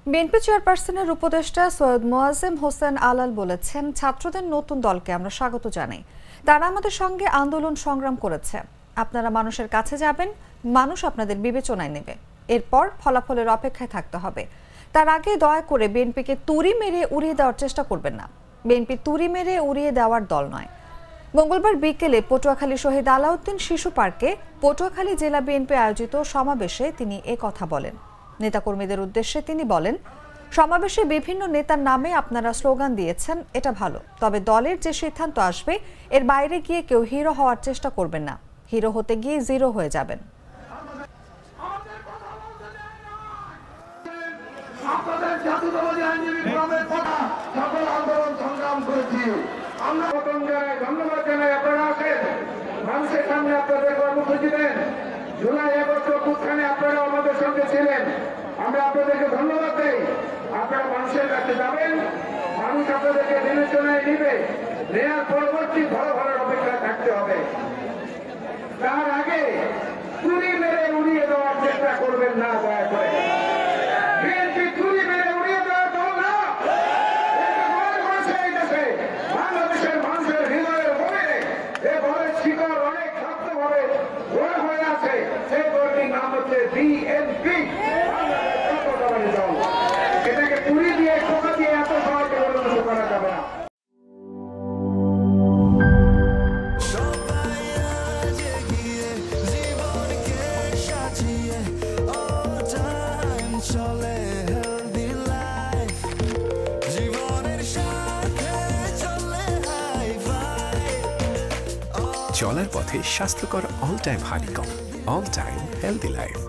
BNP চেয়ারপারসনের উপদেষ্টা সৈয়দ মোয়াজ্জেম হোসেন আলাল বলেছেন, ছাত্রদের নতুন দলকে আমরা স্বাগত জানাই। তারা আমাদের সঙ্গে আন্দোলন সংগ্রাম করেছে। আপনারা মানুষের কাছে যাবেন, মানুষ আপনাদের বিবেচনায় নেবে। এরপর ফলাফলের অপেক্ষায় থাকতে হবে। তার আগে দয়া করে বিএনপিকে তুড়ি মেরে উড়িয়ে দেওয়ার চেষ্টা করবেন না। বিএনপি তুড়ি মেরে উড়িয়ে দেওয়ার দল নয়। মঙ্গলবার বিকেলে পটুয়াখালী শহীদ আলাউদ্দিন শিশু পার্কে পটুয়াখালী জেলা বিএনপি আয়োজিত সমাবেশে তিনি কথা বলেন। নেতাকর্মীদের উদ্দেশ্যে তিনি বলেন, সমাবেশে বিভিন্ন নেতার নামে আপনারা স্লোগান দিয়েছেন, এটা ভালো। তবে দলের যে সিদ্ধান্ত আসবে এর বাইরে গিয়ে কেউ হিরো হওয়ার চেষ্টা করবেন না। হিরো হতে গিয়ে জিরো হয়ে যাবেন। মানুষের সামনে আপনাদের কর্মসূচি দেন। জুলাই আগস্ট অভ্যুত্থানে আপনারা আমাদের সঙ্গে ছিলেন, আমরা আপনাদেরকে ধন্যবাদ দেই। আপনারা মানুষের কাছে যাবেন, মানুষ আপনাদেরকে বিবেচনায় নিবে। নেওয়ার পরবর্তী ফলাফলের অপেক্ষায় থাকতে হবে। তার আগে তুড়ি মেরে উড়িয়ে দেওয়ার চেষ্টা করবেন না, দয়া করে। বিএনপি তুড়ি মেরে উড়িয়ে দেওয়ার দল না। এই দেশে বাংলাদেশের মানুষের হৃদয়ের গভীরে এ বলের শিকড় অনেক শক্তভাবে গড়ে হয়ে আছে। সেই দলটির নাম হচ্ছে বিএনপি, বাংলাদেশ দল। এটাকে তুড়ি দিয়ে ঠোকা দিয়ে এত সহজে উন্নত করা যাবে না। চলার পথে স্বাস্থ্যকর all time honeycomb, all time healthy life.